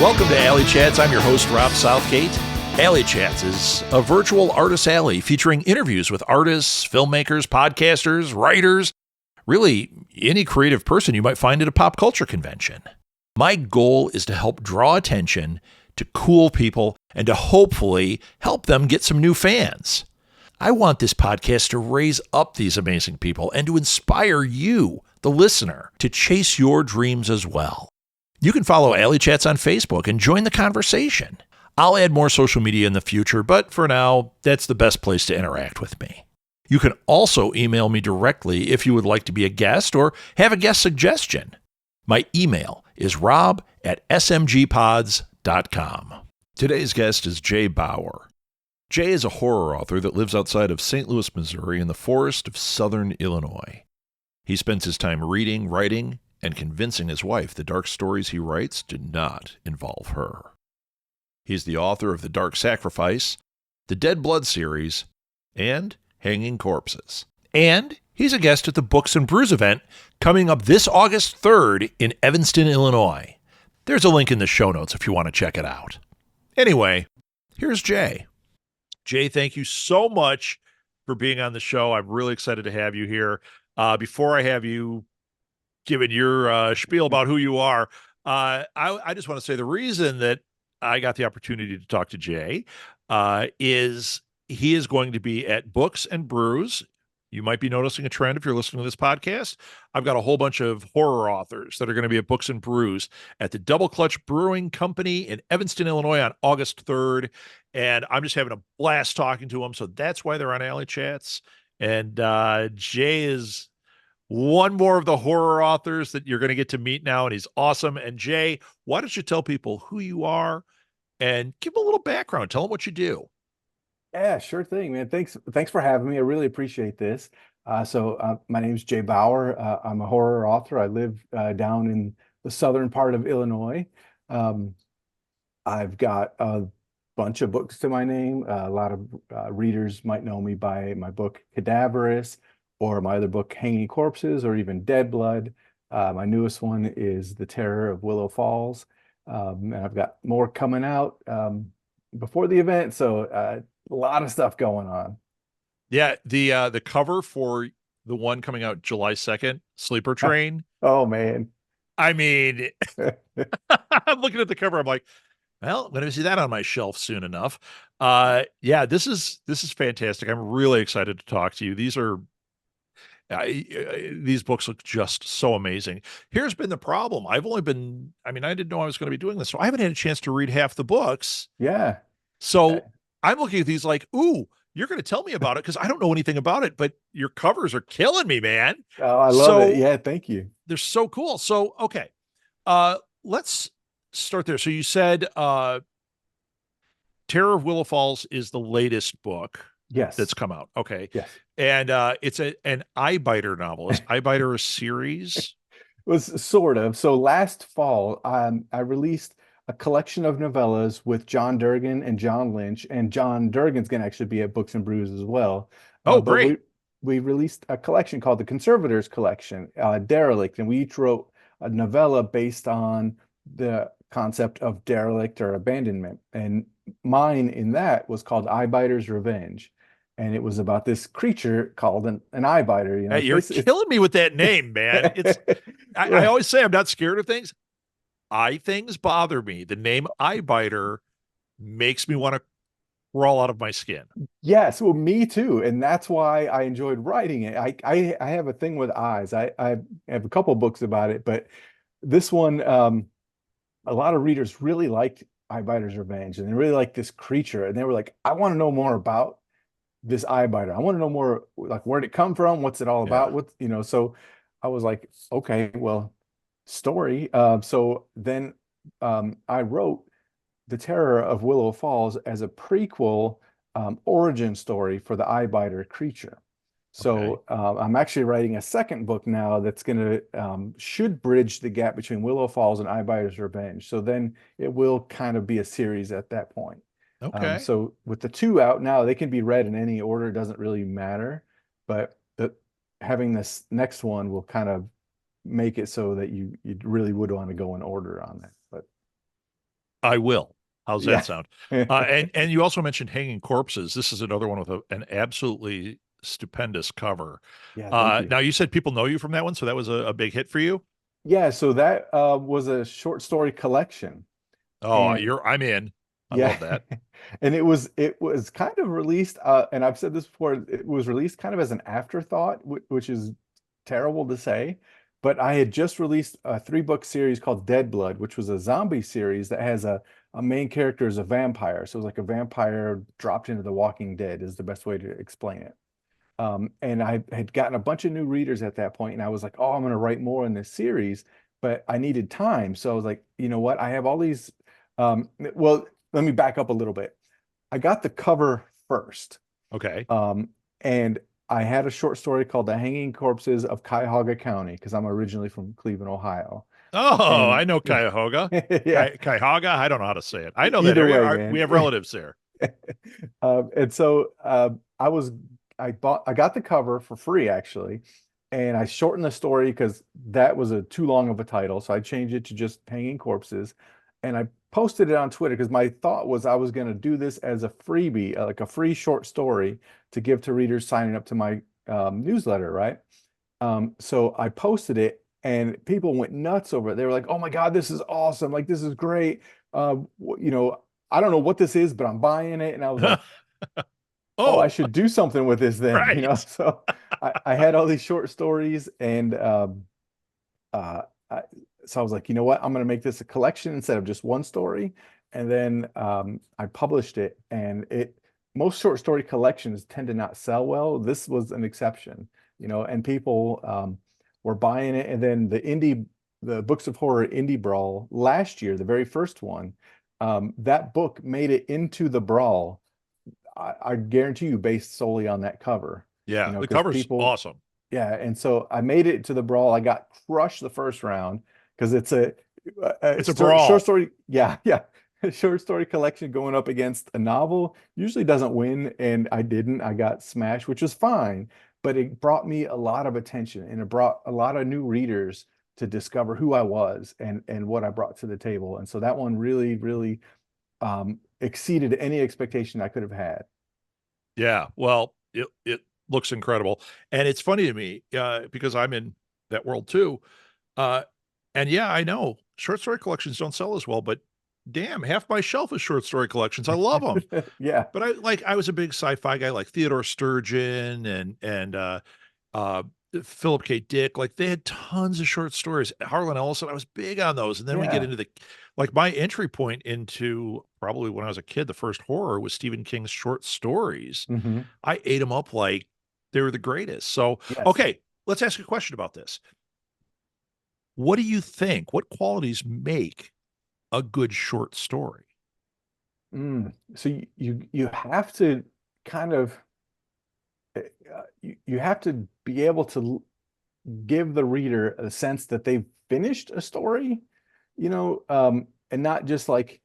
Welcome to Alley Chats. I'm your host, Rob Southgate. Alley Chats is a virtual artist alley featuring interviews with artists, filmmakers, podcasters, writers, really any creative person you might find at a pop culture convention. My goal is to help draw attention to cool people and to hopefully help them get some new fans. I want this podcast to raise up these amazing people and to inspire you, the listener, to chase your dreams as well. You can follow Alley Chats on Facebook and join the conversation. I'll add more social media in the future, but for now, that's the best place to interact with me. You can also email me directly if you would like to be a guest or have a guest suggestion. My email is rob@smgpods.com. Today's guest is Jay Bauer. Jay is a horror author that lives outside of St. Louis, Missouri in the forest of southern Illinois. He spends his time reading, writing, and convincing his wife the dark stories he writes do not involve her. He's the author of The Dark Sacrifice, the Dead Blood series, and Hanging Corpses. And he's a guest at the Books and Brews event coming up this August 3rd in Evanston, Illinois. There's a link in the show notes if you want to check it out. Anyway, here's Jay. Jay, thank you so much for being on the show. I'm really excited to have you here. Before I have you given your spiel about who you are, I just want to say the reason that I got the opportunity to talk to Jay is he is going to be at Books and Brews. You might be noticing a trend if you're listening to this podcast. I've got a whole bunch of horror authors that are going to be at Books and Brews at the Double Clutch Brewing Company in Evanston, Illinois on August 3rd. And I'm just having a blast talking to them. So that's why they're on Alley Chats. And Jay is one more of the horror authors that you're going to get to meet now. And he's awesome. And Jay, why don't you tell people who you are and give them a little background? Tell them what you do. Yeah, sure thing, man. Thanks for having me. I really appreciate this. My name is Jay Bauer. I'm a horror author. I live down in the southern part of Illinois. I've got a bunch of books to my name. A lot of readers might know me by my book Cadaverous, or my other book Hanging Corpses, or even Dead Blood. My newest one is The Terror of Willow Falls. And I've got more coming out before the event. So a lot of stuff going on. Yeah, the cover for the one coming out July 2nd, Sleeper Train. Oh man. I mean, I'm looking at the cover. I'm like, well, I'm going to see that on my shelf soon enough. Yeah, this is fantastic. I'm really excited to talk to you. These books look just so amazing. Here's been the problem. I didn't know I was going to be doing this, so I haven't had a chance to read half the books. Yeah. So I'm looking at these like, ooh, you're going to tell me about it because I don't know anything about it, but your covers are killing me, man. Oh, I love it. Yeah, thank you. They're so cool. So, okay. Let's start there. So you said Terror of Willow Falls is the latest book. Yes. That's come out. Okay. Yes. And it's an eye biter novel. Is eye biter a series? Was sort of. So last fall, I released a collection of novellas with John Durgan and John Lynch, and John Durgan's going to actually be at Books and Brews as well. Oh, but great. We released a collection called the Conservators Collection, Derelict, and we each wrote a novella based on the concept of derelict or abandonment. And mine in that was called Eye Biter's Revenge. And it was about this creature called an eye biter. You know, hey, you're killing me with that name, man. I always say I'm not scared of things. Eye things bother me. The name eye biter makes me want to crawl out of my skin. Yes, well, me too. And that's why I enjoyed writing it. I have a thing with eyes. I have a couple books about it, but this one, a lot of readers really liked Eye Biter's Revenge, and they really liked this creature. And they were like, I want to know more about this eye biter. I want to know more, like, where'd it come from? What's it all about? So I was like, okay, well, story. So then I wrote The Terror of Willow Falls as a prequel origin story for the eye biter creature. So I'm actually writing a second book now that's going to should bridge the gap between Willow Falls and Eye Biter's Revenge. So then it will kind of be a series at that point. Okay. So with the two out now, they can be read in any order. It doesn't really matter. But having this next one will kind of make it so that you really would want to go in order on that. But I will. How's that Yeah. sound? And you also mentioned Hanging Corpses. This is another one with an absolutely stupendous cover. Yeah, thank you. Now you said people know you from that one, so that was a big hit for you. Yeah, so that was a short story collection. Oh, And I'm in. I yeah, love that. and it was kind of released, and I've said this before, it was released kind of as an afterthought, which is terrible to say, but I had just released a 3 book series called Dead Blood, which was a zombie series that has a main character as a vampire. So it was like a vampire dropped into The Walking Dead is the best way to explain it. And I had gotten a bunch of new readers at that point, and I was like, oh, I'm going to write more in this series, but I needed time. So I was like, you know what? I have all these. Well, let me back up a little bit. I got the cover first, Okay. um, and I had a short story called The Hanging Corpses of Cuyahoga County because I'm originally from Cleveland, Ohio. Oh, And I know Cuyahoga. yeah, Cuyahoga. I don't know how to say it. I know that either area. way, We man. have relatives there. And so I was I got the cover for free actually, and I shortened the story because that was a too long of a title. So I changed it to just Hanging Corpses, and I posted it on Twitter because my thought was I was going to do this as a freebie, like a free short story to give to readers signing up to my newsletter, right? So I posted it, and people went nuts over it. They were like, "Oh my God, this is awesome! Like this is great." You know, I don't know what this is, but I'm buying it. And I was like, oh, I Oh, should do something with this then, you know? right. So I had all these short stories, and uh, I, so I was like, you know what? I'm going to make this a collection instead of just one story. And then I published it, and most short story collections tend to not sell well. This was an exception, you know, and people were buying it. And then the Books of Horror Indie Brawl last year, the very first one, that book made it into the brawl. I guarantee you, based solely on that cover, you Yeah, know, the because cover's people, awesome. yeah. And so I made it to the brawl. I got crushed the first round because it's a It's a short brawl. story. Yeah, yeah. A short story collection going up against a novel usually doesn't win. And I didn't. I got smashed, which was fine. But it brought me a lot of attention, and it brought a lot of new readers to discover who I was and what I brought to the table. And so that one really, really exceeded any expectation I could have had. Yeah. Well, it looks incredible, and it's funny to me because I'm in that world too. Uh, and yeah, I know short story collections don't sell as well, but damn, half my shelf is short story collections. I love them. Yeah. But I was a big sci-fi guy like Theodore Sturgeon and uh Philip K. Dick. Like they had tons of short stories. Harlan Ellison, I was big on those. And then we get Yeah. into like my entry point into probably when I was a kid, the first horror was Stephen King's short stories. Hmm. I ate them up like they were the greatest. So, Yes. okay, let's ask a question about this. What do you think? What qualities make a good short story? So you have to kind of you have to be able to give the reader a sense that they've finished a story, you know, and not just like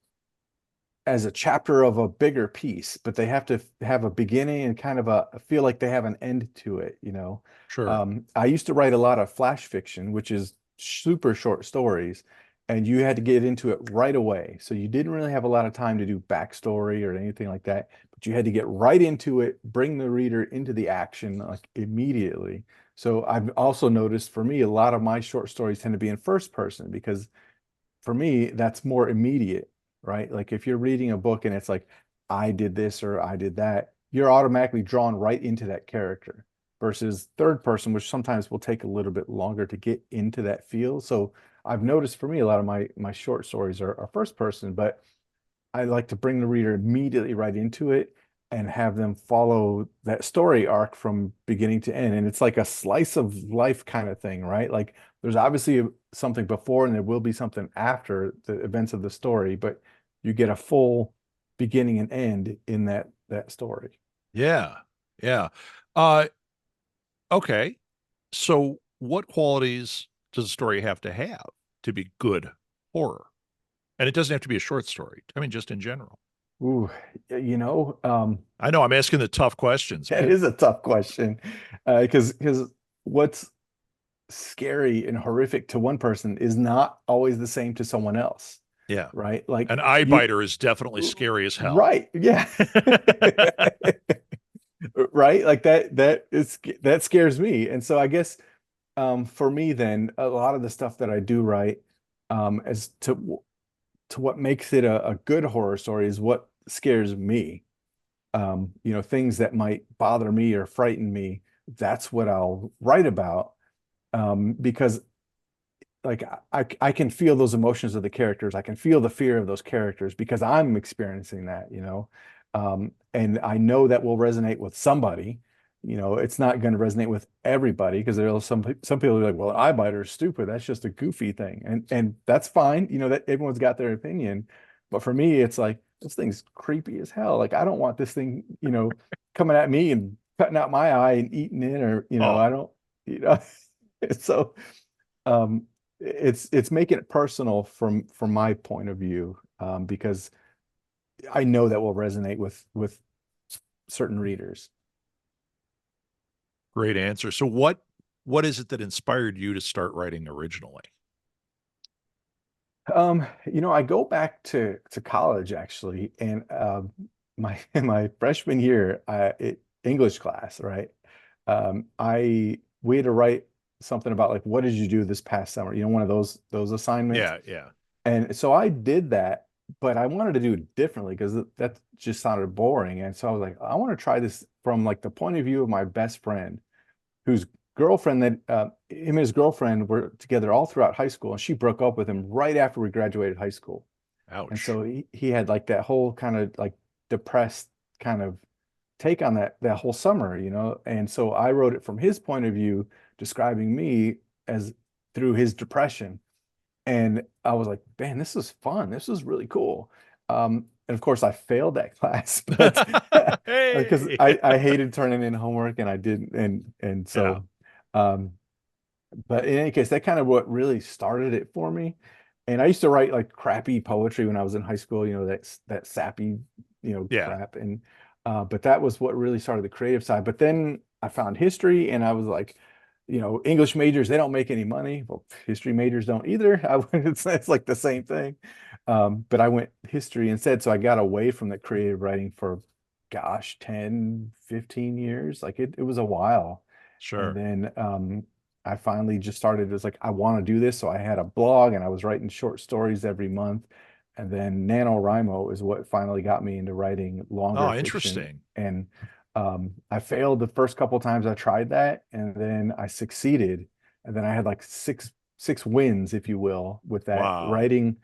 as a chapter of a bigger piece, but they have to have a beginning and kind of feel like they have an end to it, you know. Sure. I used to write a lot of flash fiction, which is super short stories, and you had to get into it right away. So you didn't really have a lot of time to do backstory or anything like that, but you had to get right into it, bring the reader into the action like immediately. So I've also noticed for me, a lot of my short stories tend to be in first person because for me, that's more immediate, right? Like if you're reading a book and it's like, I did this or I did that, you're automatically drawn right into that character versus third person, which sometimes will take a little bit longer to get into that feel. So I've noticed for me, a lot of my short stories are first person, but I like to bring the reader immediately right into it and have them follow that story arc from beginning to end. And it's like a slice of life kind of thing, right? Like there's obviously something before and there will be something after the events of the story, but you get a full beginning and end in that story. Yeah. Yeah. Uh, okay. So what qualities does a story have to be good horror? And it doesn't have to be a short story. I mean, just in general. Ooh, you know, I know I'm asking the tough questions, that man. is a tough question. Because what's scary and horrific to one person is not always the same to someone else. Yeah. right? Like An eye you, biter is definitely scary as hell. right? Yeah. Right? Like that scares me. And so I guess for me then a lot of the stuff that I do write as to what makes it a good horror story is what scares me. Things that might bother me or frighten me, that's what I'll write about. Because like I can feel those emotions of the characters. I can feel the fear of those characters because I'm experiencing that. And I know that will resonate with somebody. It's not going to resonate with everybody because there are some people who are like, well, an eye biter is stupid. That's just a goofy thing. And that's fine. That everyone's got their opinion. But for me, it's like this thing's creepy as hell. Like I don't want this thing, coming at me and cutting out my eye and eating it, or Oh, I don't, you know. So um it's making it personal from my point of view, because I know that will resonate with certain readers. great answer. So what is it that inspired you to start writing originally? I go back to college actually, and my my freshman year, English class, right? I we had to write something about like what did you do this past summer? One of those assignments. Yeah, yeah. And so I did that, but I wanted to do it differently because that just sounded boring. And so I was like, I want to try this from like the point of view of my best friend, whose girlfriend that him and his girlfriend were together all throughout high school, and she broke up with him right after we graduated high school. And Ouch. so he had like that whole kind of like depressed kind of take on that whole summer. And so I wrote it from his point of view, describing me as through his depression. And I was like, man, this is fun. This is really cool. And of course, I failed that class, but because Hey. I hated turning in homework and I didn't. And Yeah. so, um, but in any case, that kind of what really started it for me. And I used to write like crappy poetry when I was in high school, that sappy, Yeah. crap. And but that was what really started the creative side. But then I found history and I was like, English majors, they don't make any money. Well, history majors don't either. It's like the same thing. But I went history instead. So I got away from the creative writing for, gosh, 10, 15 years. Like it was a while. And Sure. then I finally just started, it was like, I want to do this. So I had a blog and I was writing short stories every month. And then NaNoWriMo is what finally got me into writing longer Oh, fiction. interesting. And I failed the first couple times I tried that, and then I succeeded. And then I had like six wins, if you will, with that Wow. writing,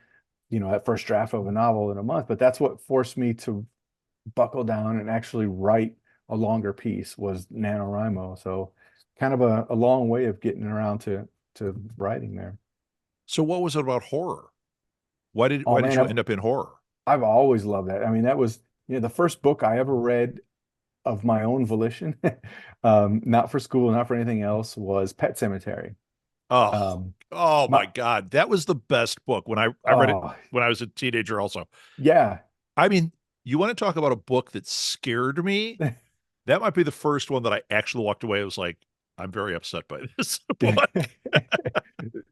that first draft of a novel in a month. But that's what forced me to buckle down and actually write a longer piece was NaNoWriMo. So kind of a long way of getting around to writing there. So what was it about horror? Why did Oh why did man, you I've end up in horror? I've always loved that. I mean, that was, the first book I ever read of my own volition, not for school, not for anything else, was Pet Cemetery. Oh, Um, oh my my God. That was the best book when I read it oh when I was a teenager also. yeah. I mean, you want to talk about a book that scared me? That might be the first one that I actually walked away. I was like, I'm very upset by this book.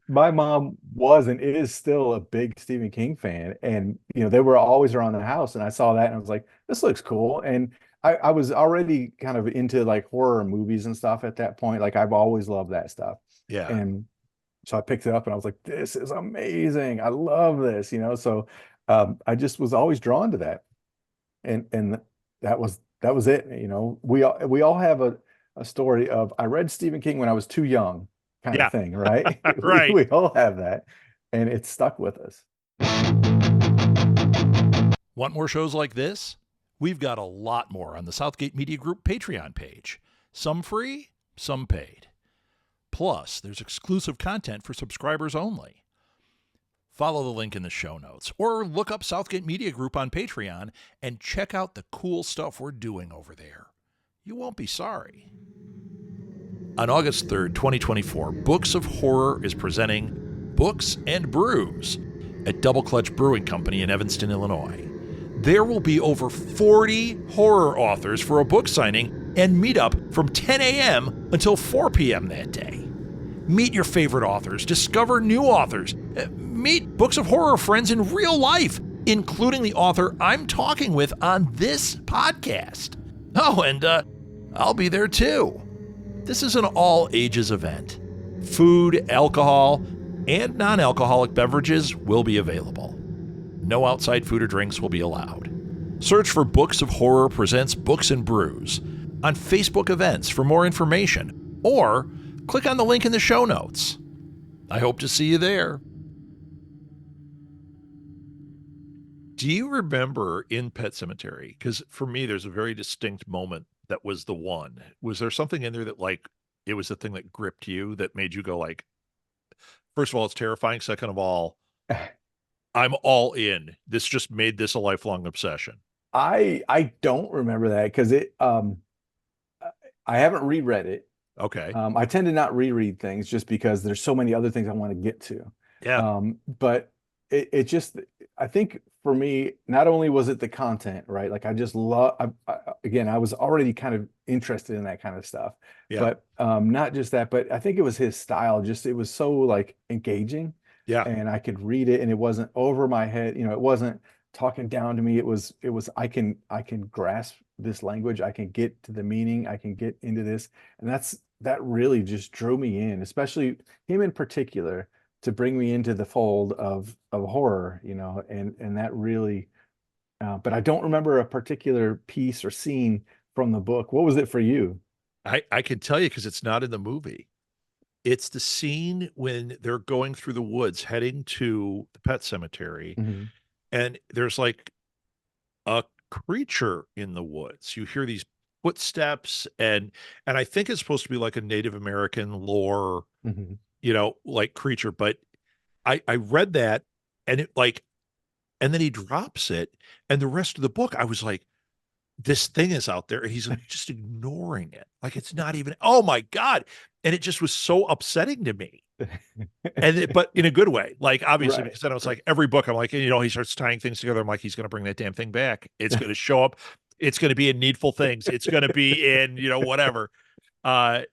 My mom was and is still a big Stephen King fan, and they were always around the house, and I saw that and I was like, this looks cool. And I was already kind of into like horror movies and stuff at that point. Like I've always loved that stuff. Yeah. And so I picked it up and I was like, this is amazing. I love this. So I just was always drawn to that. And that was it. We all have a story of I read Stephen King when I was too young kind of Yeah. thing, right? We, Right. we all have that, and it's stuck with us. Want more shows like this? We've got a lot more on the Southgate Media Group Patreon page. Some free, some paid. Plus, there's exclusive content for subscribers only. Follow the link in the show notes or look up Southgate Media Group on Patreon and check out the cool stuff we're doing over there. You won't be sorry. On August 3rd, 2024, Books of Horror is presenting Books and Brews at Double Clutch Brewing Company in Evanston, Illinois. There will be over 40 horror authors for a book signing and meetup from 10 a.m. until 4 p.m. that day. Meet your favorite authors, discover new authors, meet Books of Horror friends in real life, including the author I'm talking with on this podcast. Oh, and I'll be there too. This is an all ages event. Food, alcohol, and non alcoholic beverages will be available. No outside food or drinks will be allowed. Search for Books of Horror Presents Books and Brews on Facebook events for more information, or click on the link in the show notes. I hope to see you there. Do you remember in Pet Sematary? Because for me, there's a very distinct moment that was the one. Was there something in there that, like, it was the thing that gripped you, that made you go, like, first of all, it's terrifying. Second of all, I'm all in. This just made this a lifelong obsession. I don't remember that because I haven't reread it. Okay. I tend to not reread things just because there's so many other things I want to get to. Yeah. But it just, I think for me, not only was it the content, right? Like I just love, again, I was already kind of interested in that kind of stuff, Yeah. but not just that, but I think it was his style. Just, it was so like engaging, Yeah. and I could read it and it wasn't over my head. It wasn't talking down to me. It was, I can grasp this language. I can get to the meaning. I can get into this. And that really just drew me in, especially him in particular, to bring me into the fold of horror, and that really, but I don't remember a particular piece or scene from the book. What was it for you? I can tell you because it's not in the movie. It's the scene when they're going through the woods heading to the pet cemetery, Mhm. and there's like a creature in the woods. You hear these footsteps, and I think it's supposed to be like a Native American lore, Mhm. like creature, but I read that, and it like, and then he drops it, and the rest of the book I was like, this thing is out there and he's just ignoring it. Like it's not even, oh my God. And it just was so upsetting to me. But in a good way, like obviously, Right, because then I was right. like, every book, I'm like, he starts tying things together. I'm like, he's going to bring that damn thing back. It's going to show up. It's going to be in Needful Things. It's going to be in, whatever.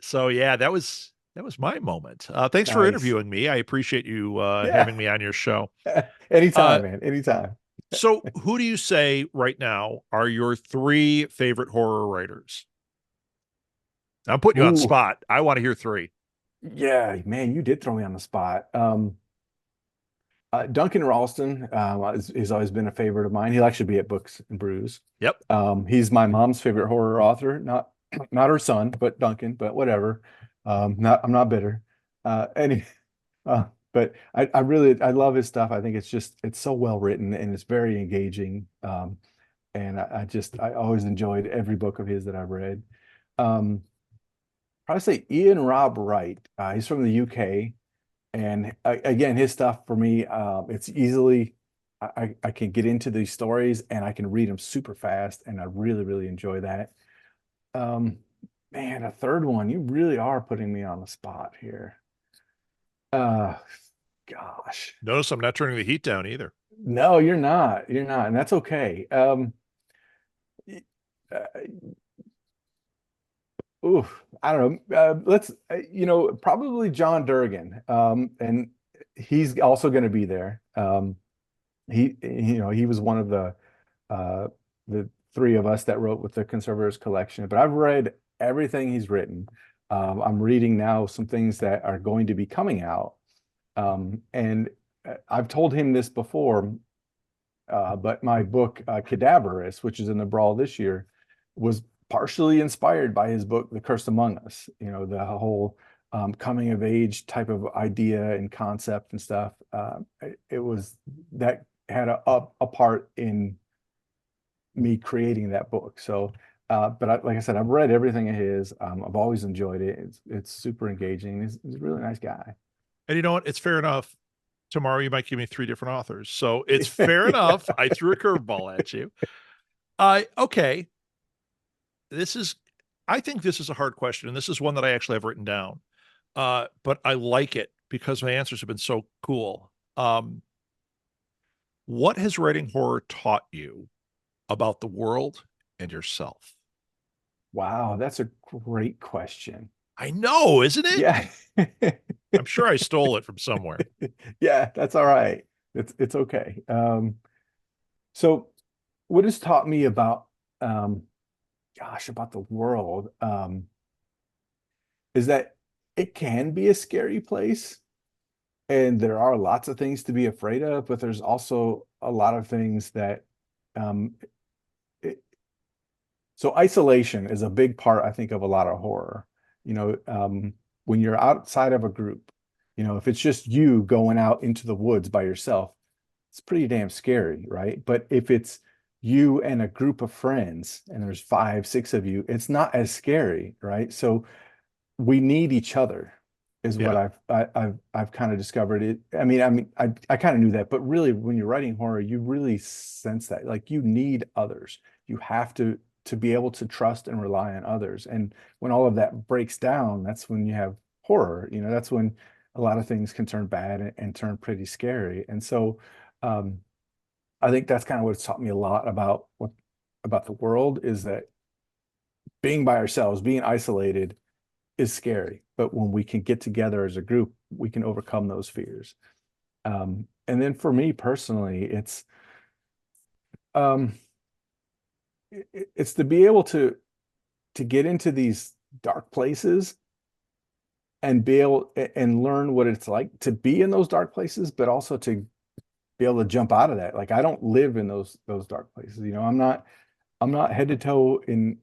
So yeah, that was my moment. Thanks for Nice. interviewing me. I appreciate you Yeah. having me on your show. Uh, Anytime, man. Anytime. so who do you say right now are your three favorite horror writers? I'm putting you on the Ooh, spot. I want to hear three. yeah, man, you did throw me on the spot. Duncan Ralston has always been a favorite of mine. He'll actually be at Books and Brews. Yep. He's my mom's favorite horror author, not her son, but Duncan, but whatever. I'm not bitter. Any, but I love his stuff. I think it's so well written and it's very engaging. And I always enjoyed every book of his that I've read. Um, Probably say Ian Rob Wright. He's from the UK. And again, his stuff for me, it's easily, I can get into these stories and I can read them super fast, and I really, really enjoy that. Um, Man, a third one, you really are putting me on the spot here. Uh, Gosh, Notice I'm not turning the heat down either. no, you're not, and that's okay. Uh, Oof, I don't know. Let's, probably John Durgan, and he's also going to be there. He was one of uh, the three of us that wrote with the Conservators Collection. But I've read everything he's written. I'm reading now some things that are going to be coming out, and I've told him this before. But my book, Cadaverous, which is in the Brawl this year, was partially inspired by his book, The Cursed Among Us. The whole coming of age type of idea and concept and stuff. It was that had a part in me creating that book. So, but like I said, I've read everything of his. I've always enjoyed it. It's super engaging. He's a really nice guy. And you know what? It's fair enough. Tomorrow you might give me three different authors. So it's fair enough. I threw a curveball at you. Okay. This is, I think this is a hard question. And this is one that I actually have written down. But I like it because my answers have been so cool. What has writing horror taught you about the world and yourself? Wow, that's a great question. I know, isn't it? Yeah. I'm sure I stole it from somewhere. Yeah, that's all right. It's okay. So what has taught me about um gosh, about the world, is that it can be a scary place, and there are lots of things to be afraid of, but there's also a lot of things that um it, so isolation is a big part, I think, of a lot of horror. You know, when you're outside of a group, if it's just you going out into the woods by yourself, it's pretty damn scary, right? But if it's you and a group of friends and there's five, six of you, it's not as scary, right? So we need each other is what Yeah. I've kind of discovered it. I kind of knew that, but really when you're writing horror, you really sense that like you need others. You have to be able to trust and rely on others. And when all of that breaks down, that's when you have horror. That's when a lot of things can turn bad and turn pretty scary. And so um I think that's kind of what's taught me a lot about the world is that being by ourselves, being isolated is scary, but when we can get together as a group, we can overcome those fears. And then for me personally, um, it's to be able to get into these dark places and be able and learn what it's like to be in those dark places, but also to be able to jump out of that. Like I don't live in those dark places. I'm not head to toe in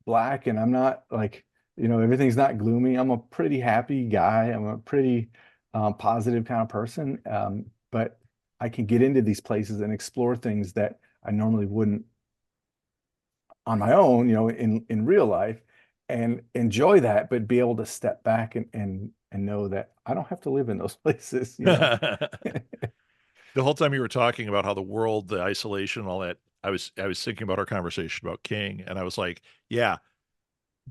black, and I'm not like, everything's not gloomy. I'm a pretty happy guy. I'm a pretty positive kind of person. But I can get into these places and explore things that I normally wouldn't on my own, in real life, and enjoy that, but be able to step back and know that I don't have to live in those places. The whole time you were talking about how the world, the isolation, all that, I was thinking about our conversation about King, and I was like, yeah,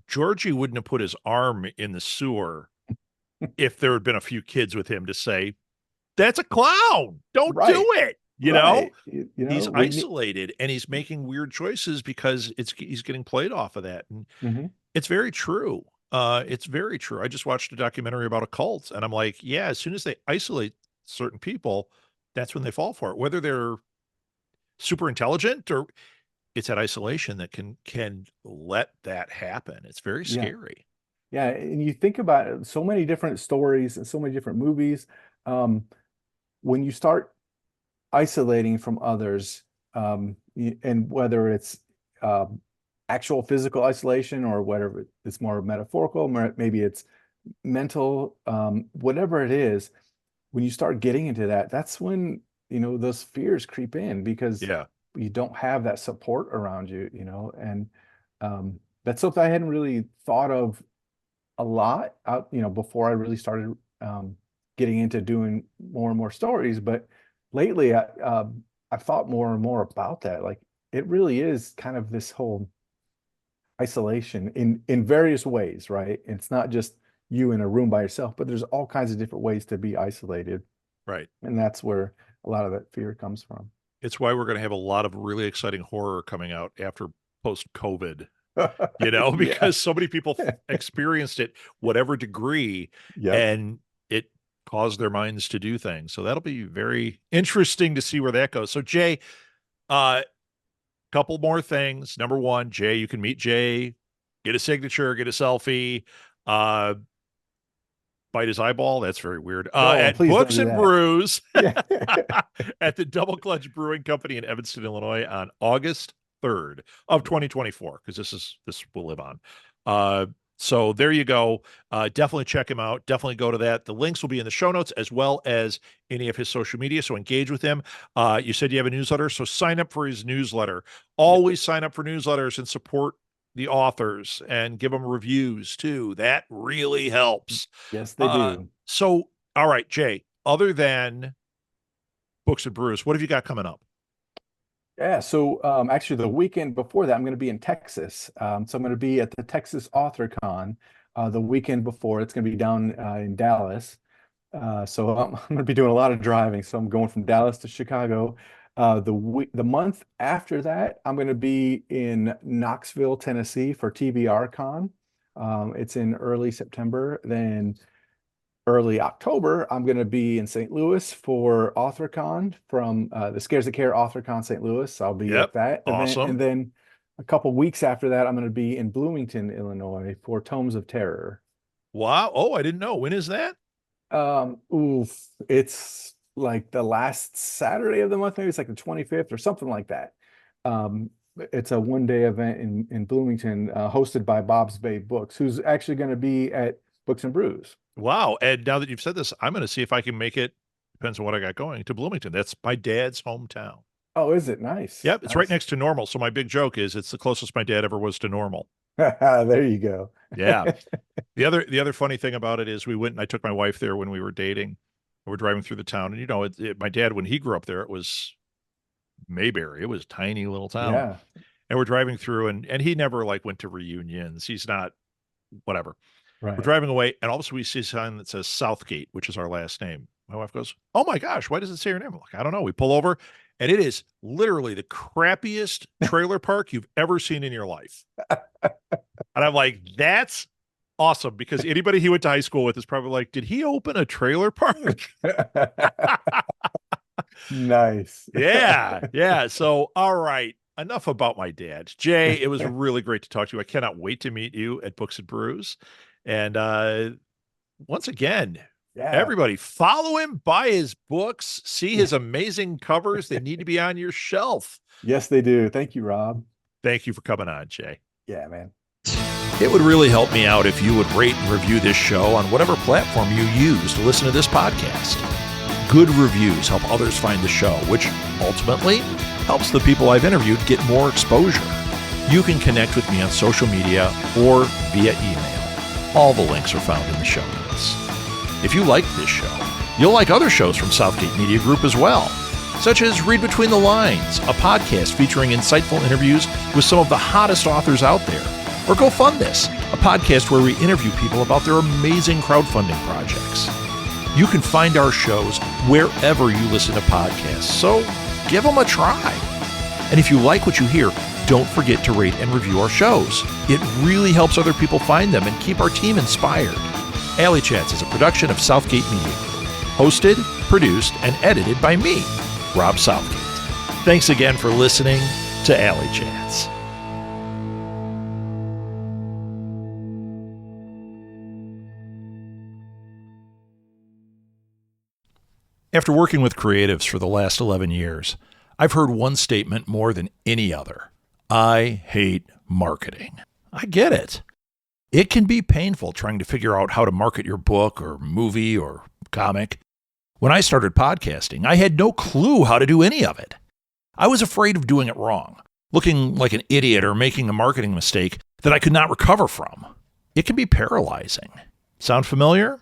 Georgie wouldn't have put his arm in the sewer if there had been a few kids with him to say, "That's a clown. Don't do Right, it." right. He's We need. isolated and he's making weird choices because he's getting played off of that. And Mhm. it's very true. It's very true. I just watched a documentary about a cult, and I'm like, yeah, as soon as they isolate certain people, that's when they fall for it. Whether they're super intelligent or it's that isolation that can let that happen. It's very Yeah. scary. Yeah, and you think about it, so many different stories and so many different movies. Um, when you start isolating from others, and whether it's um, actual physical isolation or whatever, it's more metaphorical, maybe it's mental, whatever it is, when you start getting into that, that's when, those fears creep in because Yeah. you don't have that support around you, and that's something I hadn't really thought of a lot out, before I really started getting into doing more and more stories. But lately, I've thought more and more about that. Like it really is kind of this whole isolation in various ways, right? It's not just you in a room by yourself, but there's all kinds of different ways to be isolated, Right. and that's where a lot of that fear comes from. It's why we're going to have a lot of really exciting horror coming out after post COVID, Yeah. because so many people experienced it, whatever degree, Yep. and it caused their minds to do things. So that'll be very interesting to see where that goes. So, Jay, uh, couple more things. Number one, Jay, you can meet Jay, get a signature, get a selfie, uh, bite his eyeball. That's very weird. No, At please don't Books do and that. Brews Yeah. at the Double Clutch Brewing Company in Evanston, Illinois on August 3rd of 2024, because this will live on. Uh, so there you go. Definitely check him out. Definitely go to that. The links will be in the show notes as well as any of his social media. So engage with him. You said you have a newsletter, so sign up for his newsletter. Yep. Always sign up for newsletters and support the authors and give them reviews too. That really helps. Yes, they do. So, all right, Jay, other than Books and Brews, what have you got coming up? Yeah, so actually the weekend before that, I'm going to be in Texas. So I'm going to be at the Texas Author Con the weekend before. It's going to be down in Dallas. So I'm going to be doing a lot of driving. So I'm going from Dallas to Chicago. The month after that, I'm going to be in Knoxville, Tennessee for TBR Con. It's in early September. Then early October, I'm going to be in St. Louis for AuthorCon from the Scares That Care AuthorCon St. Louis. I'll be at Yep. that event. And Awesome. then a couple weeks after that, I'm going to be in Bloomington, Illinois for Tomes of Terror. Wow. Oh, I didn't know. When is that? Oof, it's like the last Saturday of the month, maybe it's like the 25th or something like that. Um, it's a one-day event in Bloomington, hosted by Bob's Bay Books, who's actually going to be at Books and Brews. Wow. And now that you've said this, I'm going to see if I can make it, depends on what I got going, to Bloomington. That's my dad's hometown. Oh, is it? Nice. Yep. It's right Nice. next to Normal. So my big joke is it's the closest my dad ever was to Normal. There you go. Yeah. The other funny thing about it is we went and I took my wife there when we were dating. We're driving through the town, and my dad, when he grew up there, it was Mayberry. It was a tiny little town. Yeah. And we're driving through, and he never like went to reunions. He's not whatever. We're Right. driving away, and all of a sudden we see a sign that says Southgate, which is our last name. My wife goes, "Oh my gosh, why does it say your name?" I'm like, "I don't know." We pull over, and it is literally the crappiest trailer park you've ever seen in your life. And I'm like, that's awesome, because anybody he went to high school with is probably like, did he open a trailer park? Nice. Yeah. Yeah. So, all right. Enough about my dad. Jay, it was really great to talk to you. I cannot wait to meet you at Books and Brews. And once again, Yeah. everybody follow him, buy his books, see his amazing covers. They need to be on your shelf. Yes, they do. Thank you, Rob. Thank you for coming on, Jay. Yeah, man. It would really help me out if you would rate and review this show on whatever platform you use to listen to this podcast. Good reviews help others find the show, which ultimately helps the people I've interviewed get more exposure. You can connect with me on social media or via email. All the links are found in the show notes. If you like this show, you'll like other shows from Southgate Media Group as well, such as Read Between the Lines, a podcast featuring insightful interviews with some of the hottest authors out there, or Go Fund This, a podcast where we interview people about their amazing crowdfunding projects. You can find our shows wherever you listen to podcasts, so give them a try. And if you like what you hear, don't forget to rate and review our shows. It really helps other people find them and keep our team inspired. Alley Chats is a production of Southgate Media Group, hosted, produced, and edited by me, Rob Southgate. Thanks again for listening to Alley Chats. After working with creatives for the last 11 years, I've heard one statement more than any other. I hate marketing. I get it. It can be painful trying to figure out how to market your book or movie or comic. When I started podcasting, I had no clue how to do any of it. I was afraid of doing it wrong, looking like an idiot or making a marketing mistake that I could not recover from. It can be paralyzing. Sound familiar?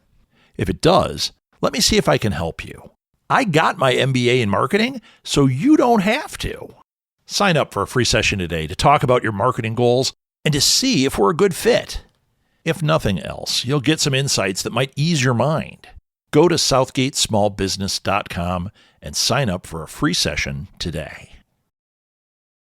If it does, let me see if I can help you. I got my MBA in marketing, so you don't have to. Sign up for a free session today to talk about your marketing goals and to see if we're a good fit. If nothing else, you'll get some insights that might ease your mind. Go to southgatesmallbusiness.com and sign up for a free session today.